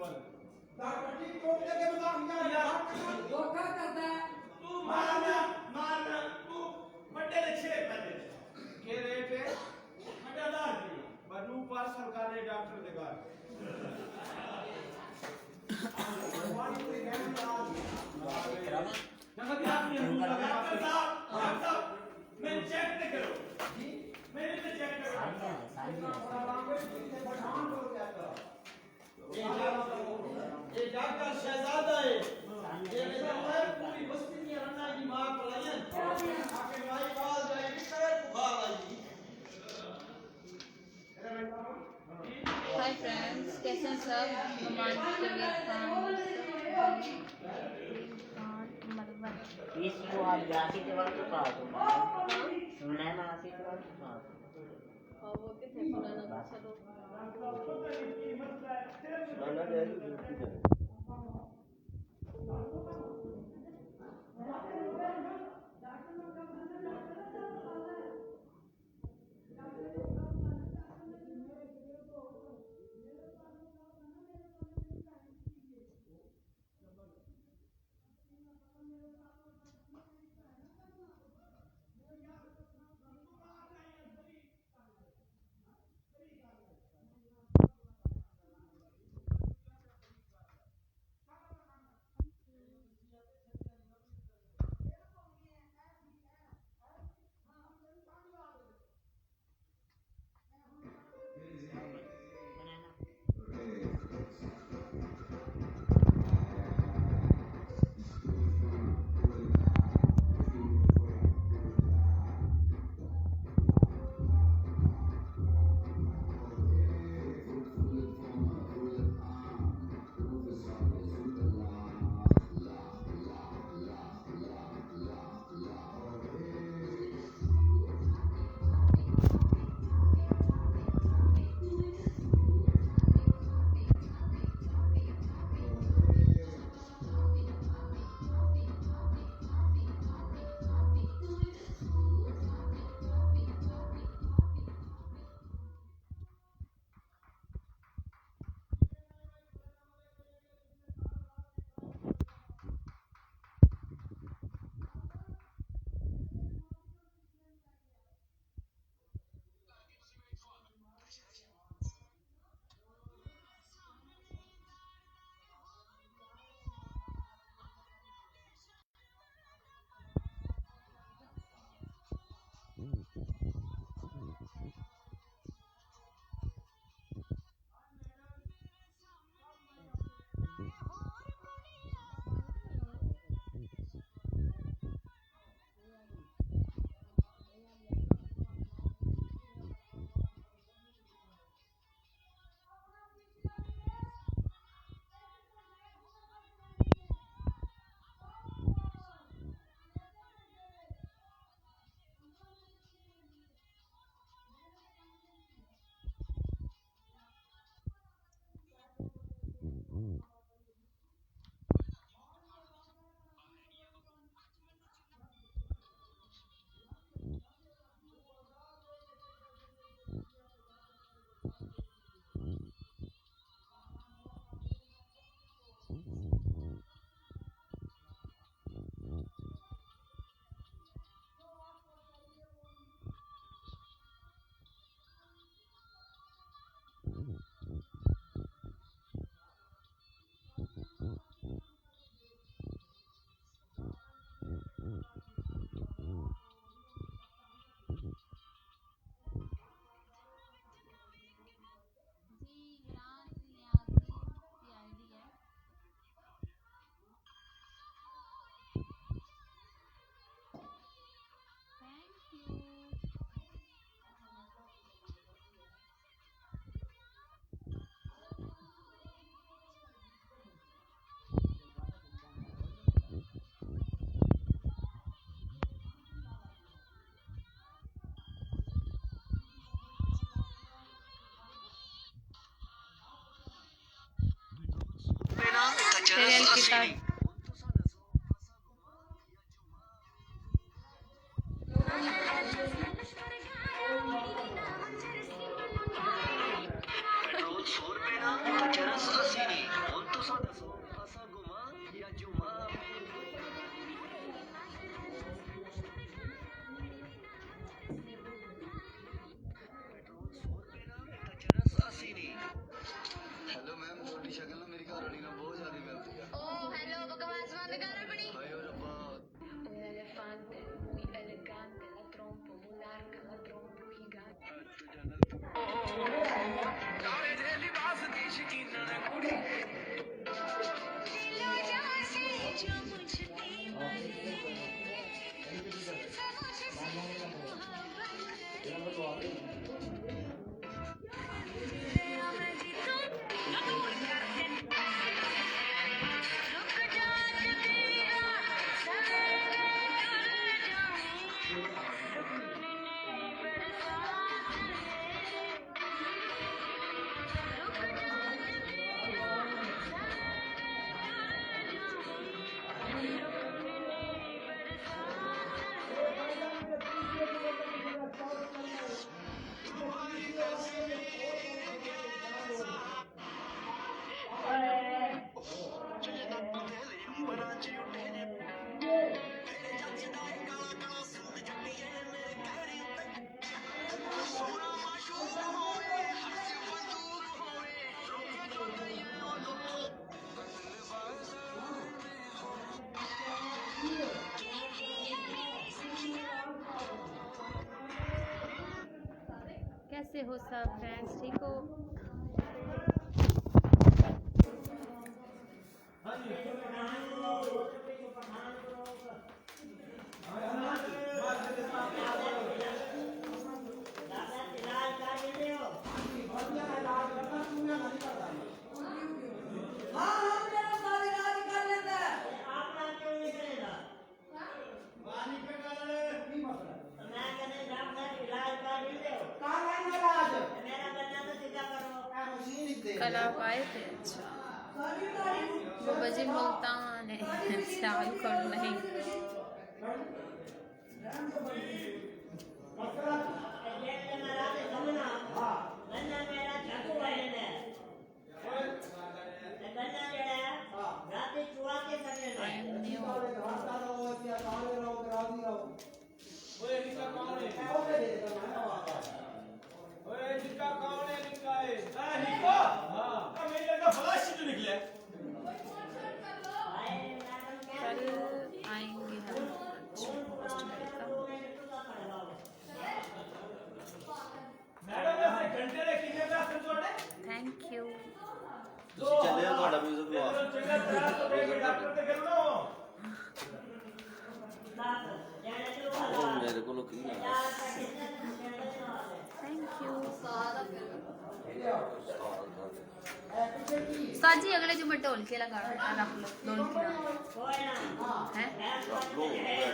Doctor ठीक टोट के बता यार धोखा करता है तू मारना तू बड़े अच्छे पहले के रेट है 1000 रुपये बनु पर सरकारी डॉक्टर दे घर डॉक्टर साहब मैं चेक नहीं करो जी मैंने तो चेक करो ये डॉक्टर शहजादा है ये मेरा है पूरी बस्ती में रन्ना की मां पलायन आके माई बाल जाए करे बुखार आई हाय फ्रेंड्स, कैसे हैं सब? इसको आप जाके के वक्त का दो सुनना है ना आके के वक्त का और वो कितने पुराना चलो गाना जाएगी दूसरी जाएगी सीरियल की तरह पेट्रोल 100 रुपये ना, चरस 80 नहीं। कैसे हो सब फ्रेंड्स, ठीक हो? कल आप आए थे? अच्छा, वो बजे मुल्तान है। ख्याल करो नहीं। I am new. कल आएंगे हम। अच्छा, पोस्ट वेलकम। Thank you. ਤੁਸੀਂ ਚੱਲੇ ਹੋ ਤੁਹਾਡਾ ਮਿਊਜ਼ਿਕ ਲਵਾ ਮੇਰੇ ਕੋਲ ਕੀ ਹੈ थैंक यू। उस्ताद जी अगले जुम्मे ढोलकी लगा रख लो, ढोलकी है।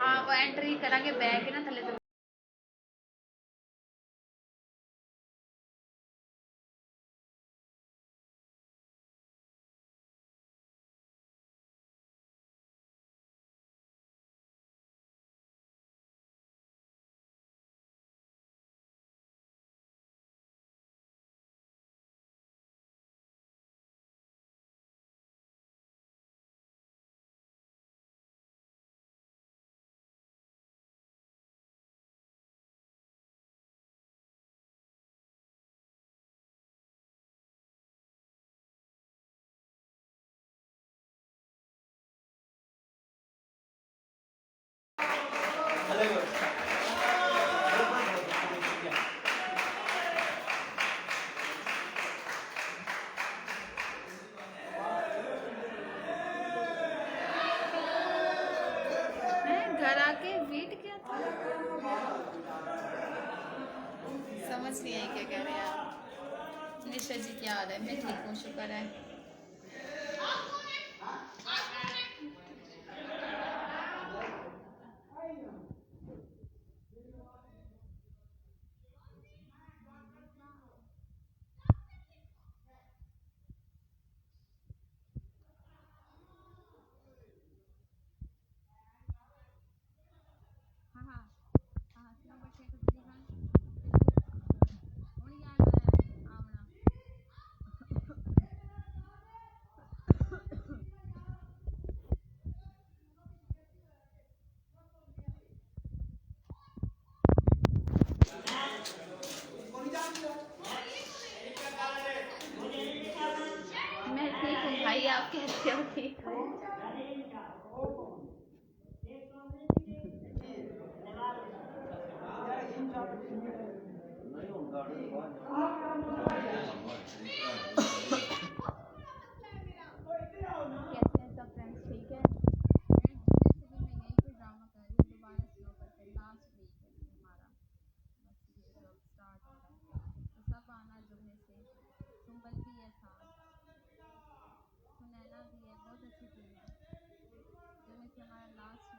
हाँ, वो एंट्री करांगे बैग ना थले। घर आके वेट किया था, समझ नहीं आई क्या कह रहे हैं आप। निशा जी क्या हाल है? मैं ठीक हूँ, शुक्र है। मैं ठीक हूँ भाई, आप कैसे हो? ठीक हो? ਨਹੀਂ ਹੁੰਦਾ कैसे हैं सब फ्रेंड्स, ठीक है? मैं यहीं पे ड्रामा कर रही हूँ, दोबारा स्लो करके। लास्ट वीक है हमारा, बस ये सब स्टार्ट हो रहा है। तो सब आना जुड़ने से। सुंबल भी है साथ, सुनैना भी है, बहुत अच्छी टीम है। जुड़ने से हमारा लास्ट